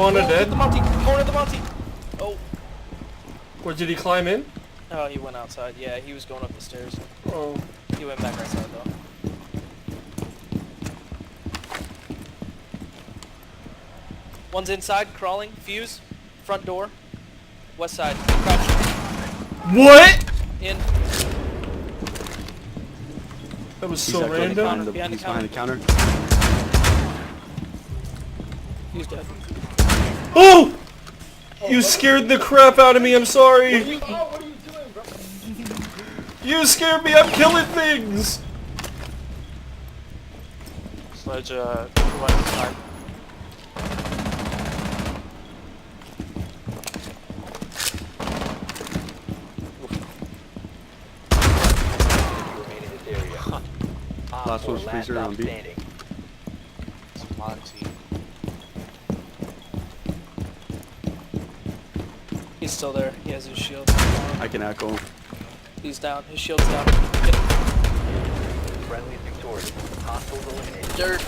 Fauna dead? The Monty! Corner the Monty! Oh. Or did he climb in? Oh, he went outside. Yeah, he was going up the stairs. Oh. He went back outside though. One's inside, crawling. Fuse. Front door. West side. Crouch. What? In. That was He's so behind random. the, Behind the he's behind the counter. He's dead. Oh! You scared the crap out of me, I'm sorry! What are you doing, bro? You scared me, I'm killing things! Sledge, right side. Remain in this area. Last one's freezer on B. standing. It's Monty. He's still there. He has his shield. I can echo. He's down. His shield's down. Get him. Friendly victorious. Hostiles eliminated. Dirt.